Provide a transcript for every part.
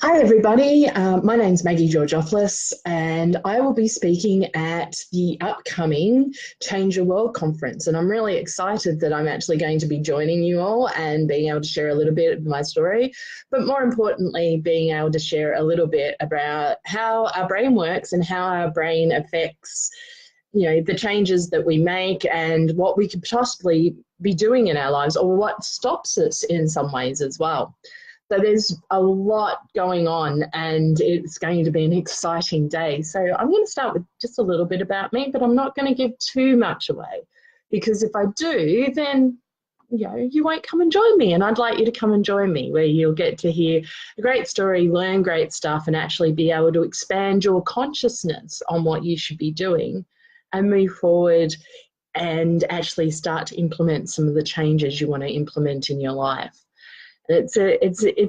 Hi everybody, my name's Maggie Georgopoulos and I will be speaking at the upcoming Change Your World conference, and I'm really excited that I'm actually going to be joining you all and being able to share a little bit of my story, but more importantly being able to share a little bit about how our brain works and how our brain affects the changes that we make and what we could possibly be doing in our lives, or what stops us in some ways as well. So there's a lot going on and it's going to be an exciting day. So I'm going to start with just a little bit about me, but I'm not going to give too much away, because if I do, then you won't come and join me, and I'd like you to come and join me, where you'll get to hear a great story, learn great stuff, and actually be able to expand your consciousnness on what you should be doing and move forward and actually start to implement some of the changes you want to implement in your life. It's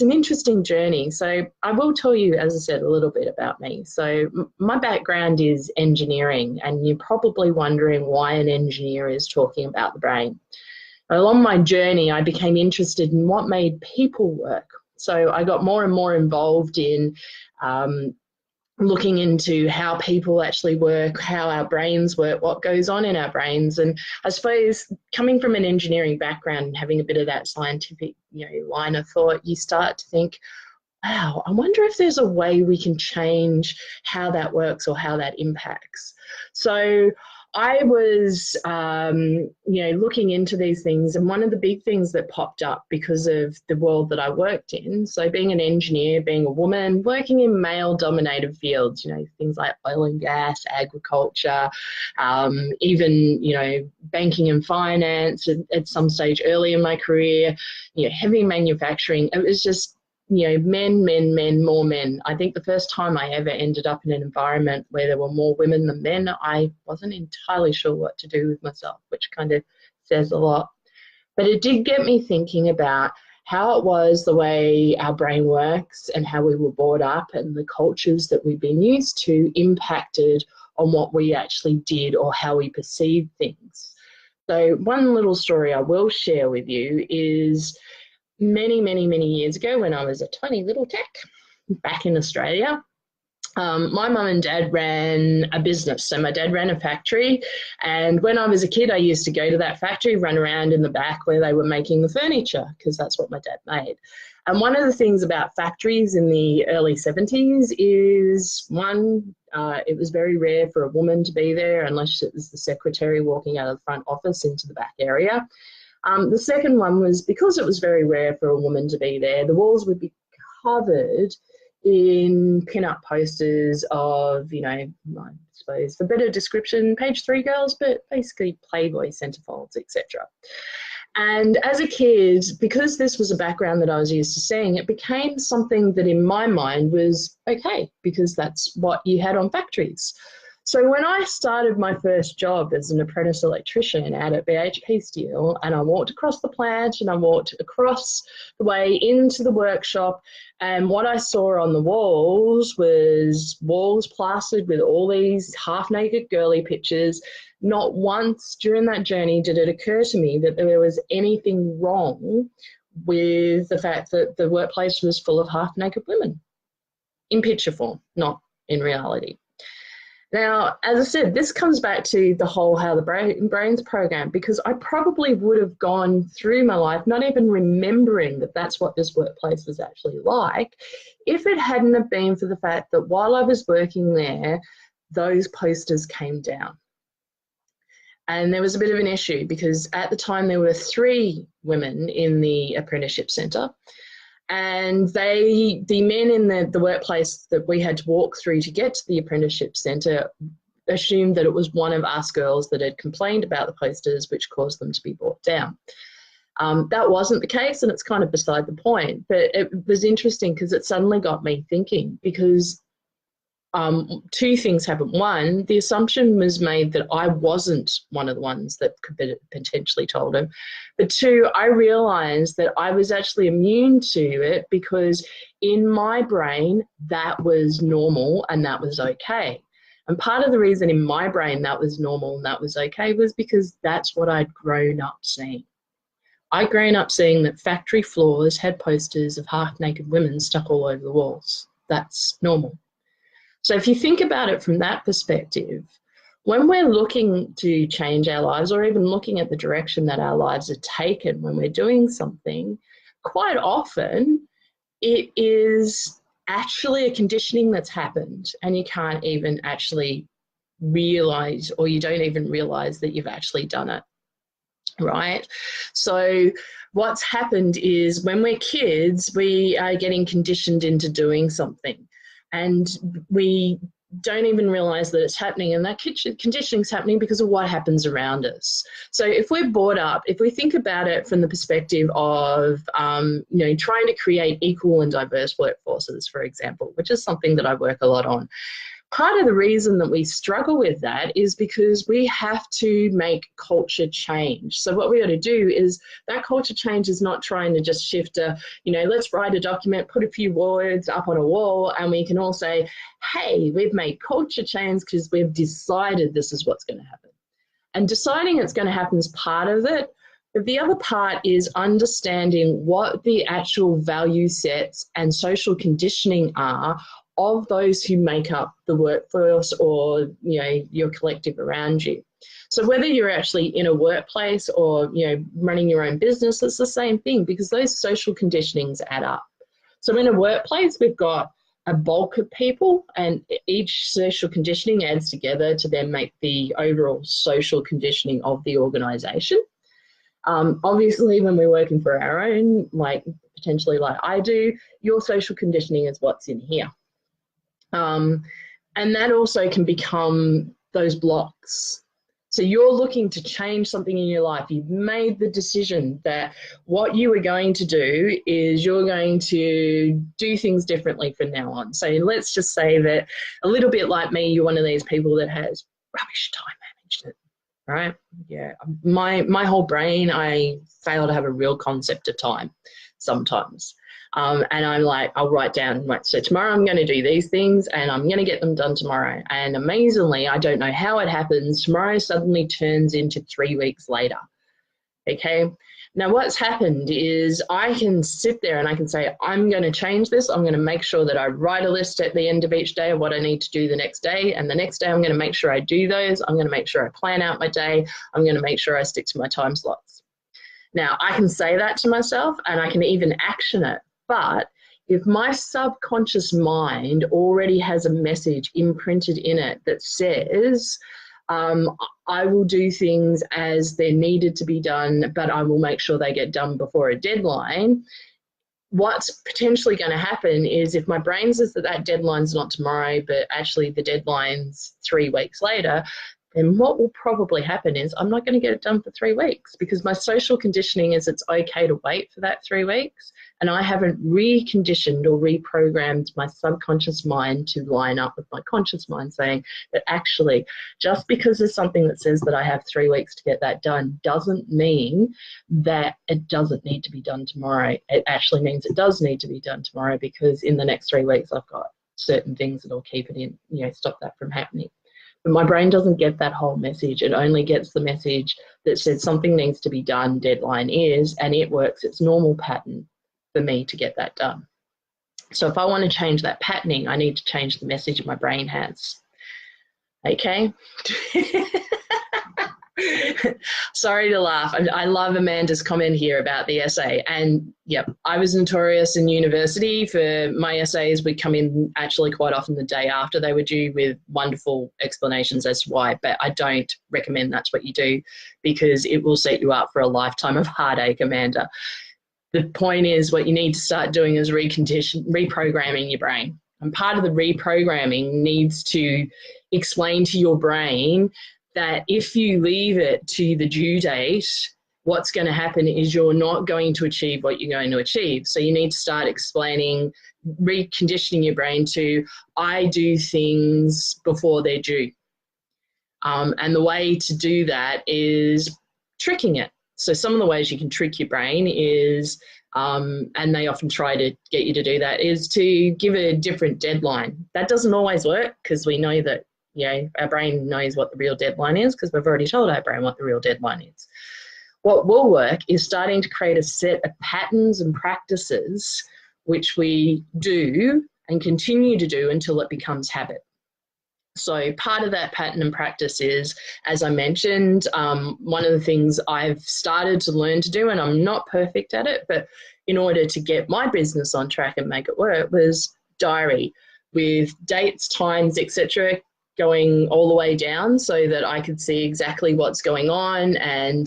an interesting journey. So I will tell you, as I said, a little bit about me. So my background is engineering, and you're probably wondering why an engineer is talking about the brain. Along my journey, I became interested in what made people work. So I got more and more involved in looking into how people actually work, how our brains work, what goes on in our brains. And I suppose coming from an engineering background and having a bit of that scientific, line of thought, you start to think, wow, I wonder if there's a way we can change how that works or how that impacts. So I was, looking into these things, and one of the big things that popped up because of the world that I worked in, so being an engineer, being a woman, working in male-dominated fields, things like oil and gas, agriculture, even, banking and finance at some stage early in my career, heavy manufacturing. It was just, men, more men. I think the first time I ever ended up in an environment where there were more women than men, I wasn't entirely sure what to do with myself, which kind of says a lot. But it did get me thinking about how it was, the way our brain works and how we were brought up, and the cultures that we've been used to impacted on what we actually did or how we perceived things. So one little story I will share with you is many years ago, when I was a tiny little tack back in Australia. My mum and dad ran a business. So my dad ran a factory, and when I was a kid, I used to go to that factory, run around in the back where they were making the furniture, because that's what my dad made. And one of the things about factories in the early 70s is, one, it was very rare for a woman to be there unless it was the secretary walking out of the front office into the back area. The second one was, because it was very rare for a woman to be there, the walls would be covered in pin-up posters of, I suppose, for better description, page 3 girls, but basically Playboy centerfolds, etc. And as a kid, because this was a background that I was used to seeing, it became something that in my mind was okay, because that's what you had on factories. So when I started my first job as an apprentice electrician out at BHP Steel, and I walked across the plant and I walked across the way into the workshop, and what I saw on the walls was walls plastered with all these half-naked girly pictures. Not once during that journey did it occur to me that there was anything wrong with the fact that the workplace was full of half-naked women in picture form, not in reality. Now, as I said, this comes back to the whole how the brain's programmed, because I probably would have gone through my life not even remembering that that's what this workplace was actually like, if it hadn't have been for the fact that while I was working there, those posters came down. And there was a bit of an issue, because at the time there were 3 women in the apprenticeship centre. And the men in the workplace that we had to walk through to get to the apprenticeship centre assumed that it was one of us girls that had complained about the posters, which caused them to be brought down. That wasn't the case, and it's kind of beside the point. But it was interesting because it suddenly got me thinking, because 2 things happened. One, the assumption was made that I wasn't one of the ones that could be potentially told him. But 2, I realised that I was actually immune to it, because in my brain that was normal and that was okay. And part of the reason in my brain that was normal and that was okay was because that's what I'd grown up seeing. I'd grown up seeing that factory floors had posters of half-naked women stuck all over the walls. That's normal. So if you think about it from that perspective, when we're looking to change our lives, or even looking at the direction that our lives are taken when we're doing something, quite often it is actually a conditioning that's happened, and you can't even actually realize, or you don't even realize that you've actually done it, right? So what's happened is when we're kids, we are getting conditioned into doing something, and we don't even realize that it's happening, and that conditioning is happening because of what happens around us. So if we're brought up, if we think about it from the perspective of trying to create equal and diverse workforces, for example, which is something that I work a lot on, part of the reason that we struggle with that is because we have to make culture change. So what we got to do is, that culture change is not trying to just shift let's write a document, put a few words up on a wall, and we can all say, hey, we've made culture change because we've decided this is what's going to happen. And deciding it's going to happen is part of it. But the other part is understanding what the actual value sets and social conditioning are of those who make up the workforce, or your collective around you. So whether you're actually in a workplace or running your own business, it's the same thing, because those social conditionings add up. So in a workplace, we've got a bulk of people, and each social conditioning adds together to then make the overall social conditioning of the organisation. Obviously, when we're working for our own, potentially like I do, your social conditioning is what's in here. And that also can become those blocks. So you're looking to change something in your life. You've made the decision that what you are going to do is you're going to do things differently from now on. So let's just say that, a little bit like me, you're one of these people that has rubbish time management, right? Yeah, my whole brain, I fail to have a real concept of time sometimes. And I'm like, I'll write down, right, so tomorrow I'm going to do these things and I'm going to get them done tomorrow. And amazingly, I don't know how it happens, tomorrow suddenly turns into 3 weeks later. Okay. Now what's happened is I can sit there and I can say, I'm going to change this. I'm going to make sure that I write a list at the end of each day of what I need to do the next day. And the next day I'm going to make sure I do those. I'm going to make sure I plan out my day. I'm going to make sure I stick to my time slots. Now I can say that to myself and I can even action it. But if my subconscious mind already has a message imprinted in it that says, I will do things as they're needed to be done, but I will make sure they get done before a deadline, what's potentially going to happen is, if my brain says that that deadline's not tomorrow, but actually the deadline's 3 weeks later, then what will probably happen is I'm not going to get it done for 3 weeks, because my social conditioning is it's okay to wait for that 3 weeks, and I haven't reconditioned or reprogrammed my subconscious mind to line up with my conscious mind, saying that actually just because there's something that says that I have 3 weeks to get that done doesn't mean that it doesn't need to be done tomorrow. It actually means it does need to be done tomorrow, because in the next 3 weeks I've got certain things that will keep it in, stop that from happening. But my brain doesn't get that whole message. It only gets the message that says something needs to be done, deadline is, and it works its normal pattern for me to get that done. So if I want to change that patterning, I need to change the message my brain has. Okay? Sorry to laugh. I love Amanda's comment here about the essay. And yep, I was notorious in university for my essays would come in actually quite often the day after they were due, with wonderful explanations as to why. But I don't recommend that's what you do, because it will set you up for a lifetime of heartache, Amanda. The point is, what you need to start doing is reprogramming your brain. And part of the reprogramming needs to explain to your brain that if you leave it to the due date, what's going to happen is you're not going to achieve what you're going to achieve. So you need to start explaining, reconditioning your brain to, I do things before they're due. And the way to do that is tricking it. So some of the ways you can trick your brain is, and they often try to get you to do that, is to give a different deadline. That doesn't always work, because we know that our brain knows what the real deadline is, because we've already told our brain what the real deadline is. What will work is starting to create a set of patterns and practices which we do and continue to do until it becomes habit. So part of that pattern and practice is, as I mentioned, one of the things I've started to learn to do, and I'm not perfect at it, but in order to get my business on track and make it work, was diary with dates, times, etc., going all the way down so that I could see exactly what's going on and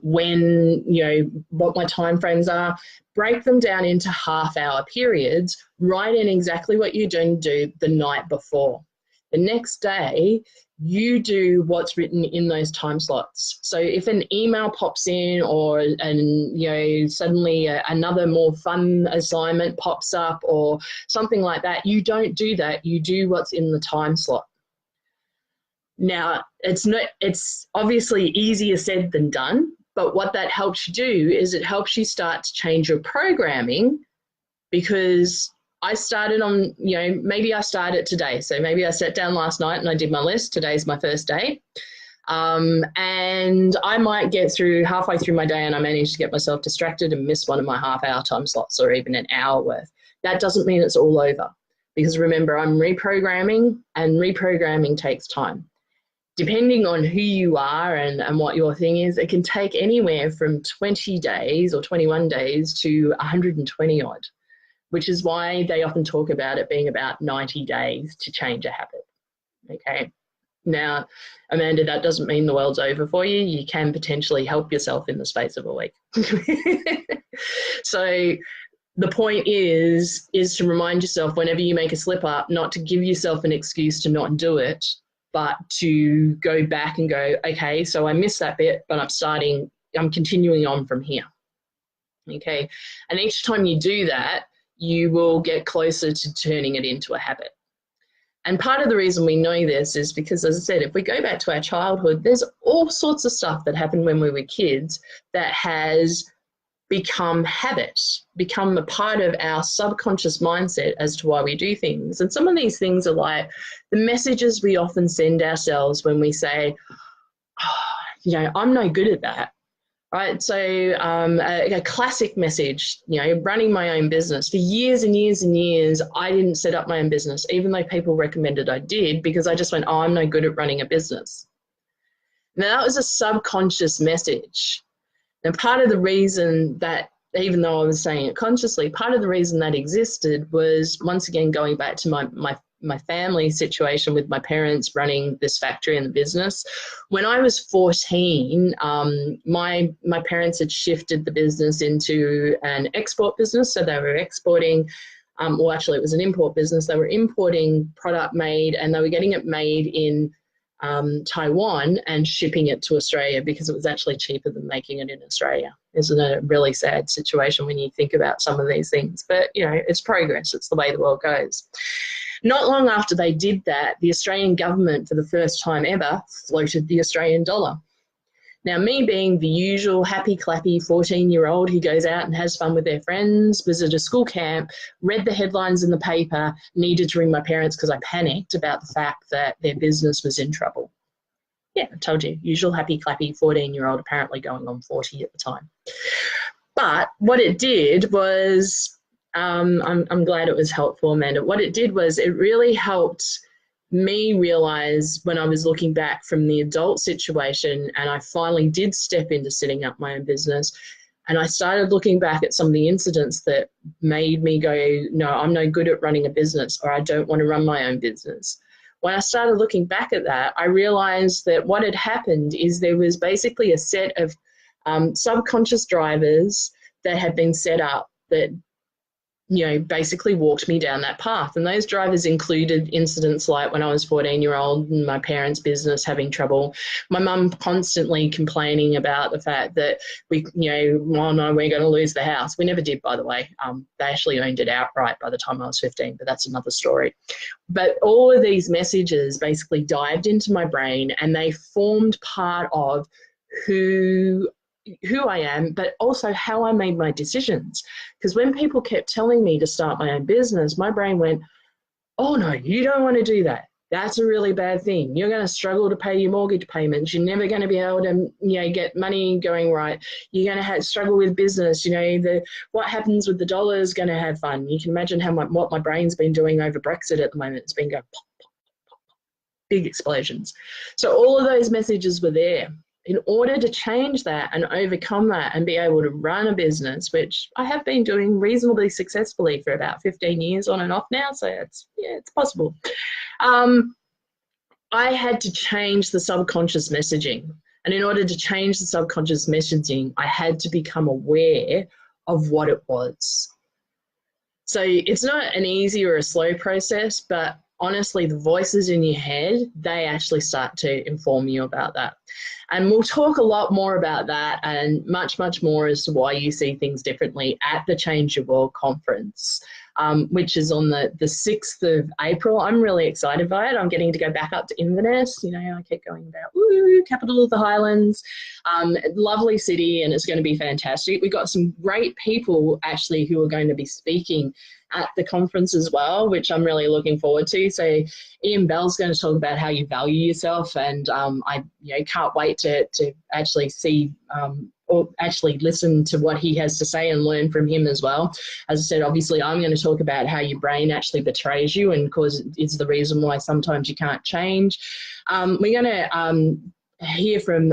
when, you know, what my timeframes are. Break them down into half-hour periods. Write in exactly what you're going to do the night before. The next day, you do what's written in those time slots. So if an email pops in or suddenly another more fun assignment pops up or something like that, you don't do that. You do what's in the time slot. Now, it's obviously easier said than done, but what that helps you do is it helps you start to change your programming, because I started on, maybe I started today. So maybe I sat down last night and I did my list. Today's my first day. And I might get through halfway through my day and I manage to get myself distracted and miss one of my half-hour time slots or even an hour worth. That doesn't mean it's all over, because remember, I'm reprogramming, and reprogramming takes time. Depending on who you are and what your thing is, it can take anywhere from 20 days or 21 days to 120 odd, which is why they often talk about it being about 90 days to change a habit. Okay. Now, Amanda, that doesn't mean the world's over for you. You can potentially help yourself in the space of a week. So the point is to remind yourself whenever you make a slip up, not to give yourself an excuse to not do it, but to go back and go, okay, so I missed that bit, but I'm continuing on from here. Okay. And each time you do that, you will get closer to turning it into a habit. And part of the reason we know this is because, as I said, if we go back to our childhood, there's all sorts of stuff that happened when we were kids that has become habits, become a part of our subconscious mindset as to why we do things. And some of these things are like the messages we often send ourselves when we say, I'm no good at that. Right, so a classic message, running my own business. For years and years and years, I didn't set up my own business, even though people recommended I did, because I just went, I'm no good at running a business. Now, that was a subconscious message. And part of the reason that, even though I was saying it consciously, part of the reason that existed was, once again, going back to my family situation with my parents running this factory and the business. When I was 14, my parents had shifted the business into an export business. So they were exporting, well, actually it was an import business. They were importing product made, and they were getting it made in Taiwan and shipping it to Australia, because it was actually cheaper than making it in Australia. Isn't it a really sad situation when you think about some of these things? But, it's progress. It's the way the world goes. Not long after they did that, the Australian government, for the first time ever, floated the Australian dollar. Now, me being the usual happy, clappy 14-year-old who goes out and has fun with their friends, was at a school camp, read the headlines in the paper, needed to ring my parents because I panicked about the fact that their business was in trouble. Yeah, I told you, usual happy, clappy 14-year-old, apparently going on 40 at the time. But what it did was, I'm glad it was helpful, Amanda. What it did was it really helped me realize, when I was looking back from the adult situation, and I finally did step into setting up my own business, and I started looking back at some of the incidents that made me go, no, I'm no good at running a business, or I don't want to run my own business. When I started looking back at that, I realized that what had happened is there was basically a set of subconscious drivers that had been set up that basically walked me down that path. And those drivers included incidents like when I was 14-year-old and my parents' business having trouble, my mum constantly complaining about the fact that we're going to lose the house. We never did, by the way. They actually owned it outright by the time I was 15, but that's another story. But all of these messages basically dived into my brain, and they formed part of who I am, but also how I made my decisions. Because when people kept telling me to start my own business, my brain went, oh no, you don't want to do that. That's a really bad thing. You're going to struggle to pay your mortgage payments. You're never going to be able to, get money going right. You're going to struggle with business. What happens with the dollar is going to have fun. You can imagine what my brain's been doing over Brexit at the moment. It's been going pop, pop, pop, pop, big explosions. So all of those messages were there. In order to change that and overcome that and be able to run a business, which I have been doing reasonably successfully for about 15 years on and off now, so it's possible. I had to change the subconscious messaging. And in order to change the subconscious messaging, I had to become aware of what it was. So it's not an easy or a slow process, but honestly, the voices in your head, they actually start to inform you about that. And we'll talk a lot more about that and much, much more as to why you see things differently at the Change Your World conference, which is on the 6th of April. I'm really excited by it. I'm getting to go back up to Inverness. I keep going about, woo, capital of the Highlands, lovely city, and it's going to be fantastic. We've got some great people actually who are going to be speaking at the conference as well, which I'm really looking forward to. So Ian Bell's going to talk about how you value yourself, and I can't wait to actually see or actually listen to what he has to say and learn from him as well. As I said, obviously I'm going to talk about how your brain actually betrays you and it's the reason why sometimes you can't change. We're going to hear from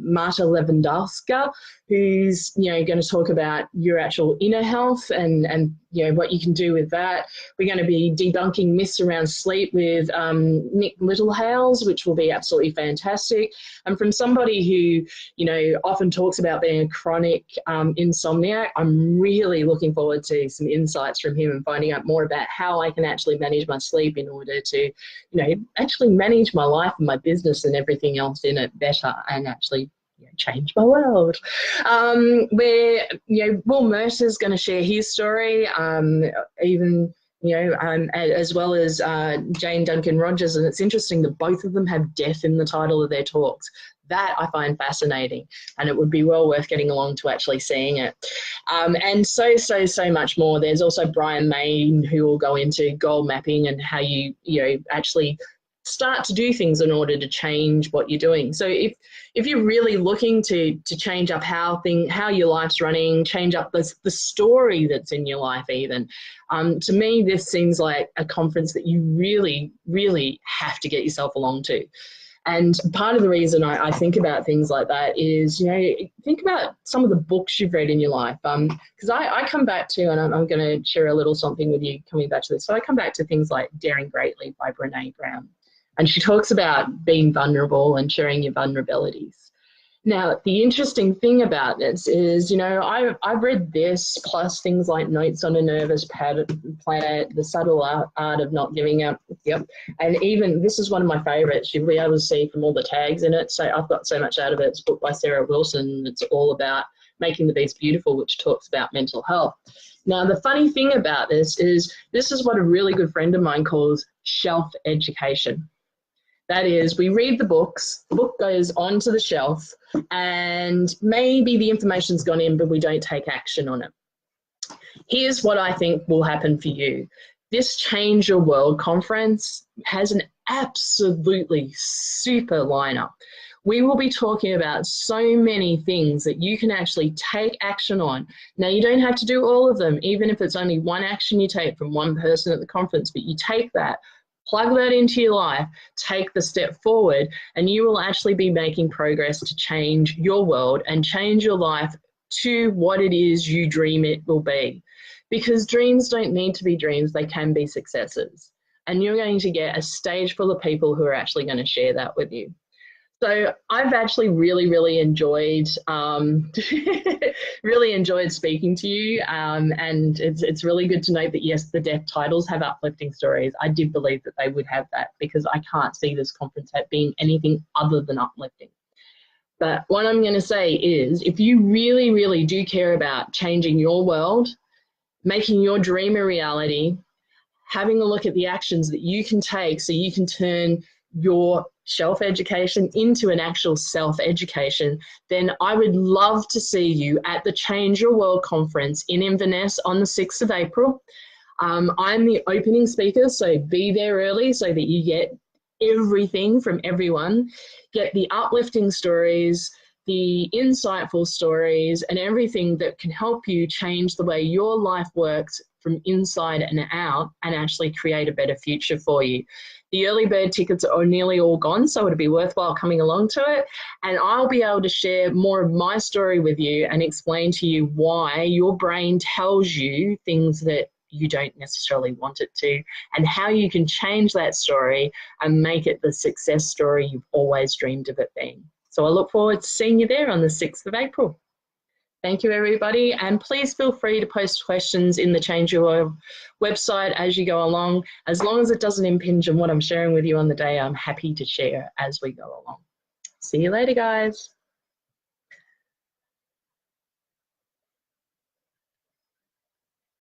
Marta Lewandowska, who's going to talk about your actual inner health and what you can do with that. We're going to be debunking myths around sleep with Nick Littlehales, which will be absolutely fantastic. And from somebody who often talks about being a chronic insomniac, I'm really looking forward to some insights from him and finding out more about how I can actually manage my sleep in order to actually manage my life and my business and everything else in it better and actually change my world. Where Will Mercer's going to share his story, as well as Jane Duncan Rogers, and it's interesting that both of them have death in the title of their talks. That I find fascinating, and it would be well worth getting along to actually seeing it. And so much more. There's also Brian Main, who will go into goal mapping and how you actually start to do things in order to change what you're doing. So if you're really looking to change up how your life's running, change up the story that's in your life even, to me this seems like a conference that you really, really have to get yourself along to. And part of the reason I think about things like that is, think about some of the books you've read in your life. Because I come back to, and I'm going to share a little something with you coming back to this. So I come back to things like Daring Greatly by Brené Brown. And she talks about being vulnerable and sharing your vulnerabilities. Now, the interesting thing about this is, I've read this plus things like Notes on a Nervous Planet, The Subtle Art of Not Giving Up. Yep. And even, this is one of my favorites. You'll be able to see from all the tags in it. So I've got so much out of it. It's a book by Sarah Wilson. It's all about Making the Beast Beautiful, which talks about mental health. Now, the funny thing about this is what a really good friend of mine calls shelf education. That is, we read the books, the book goes onto the shelf, and maybe the information's gone in, but we don't take action on it. Here's what I think will happen for you. This Change Your World conference has an absolutely super lineup. We will be talking about so many things that you can actually take action on. Now, you don't have to do all of them, even if it's only one action you take from one person at the conference, but you take that, plug that into your life, take the step forward, and you will actually be making progress to change your world and change your life to what it is you dream it will be. Because dreams don't need to be dreams, they can be successes. And you're going to get a stage full of people who are actually going to share that with you. So I've actually really, really enjoyed speaking to you, and it's really good to note that yes, the deaf titles have uplifting stories. I did believe that they would have that because I can't see this conference being anything other than uplifting. But what I'm going to say is, if you really, really do care about changing your world, making your dream a reality, having a look at the actions that you can take so you can turn your shelf education into an actual self-education, then I would love to see you at the Change Your World conference in Inverness on the 6th of April. I'm the opening speaker, so be there early so that you get everything from everyone, get the uplifting stories, the insightful stories, and everything that can help you change the way your life works from inside and out and actually create a better future for you. The early bird tickets are nearly all gone, so it'll be worthwhile coming along to it. And I'll be able to share more of my story with you and explain to you why your brain tells you things that you don't necessarily want it to, and how you can change that story and make it the success story you've always dreamed of it being. So I look forward to seeing you there on the 6th of April. Thank you, everybody. And please feel free to post questions in the Change Your website as you go along. As long as it doesn't impinge on what I'm sharing with you on the day, I'm happy to share as we go along. See you later, guys.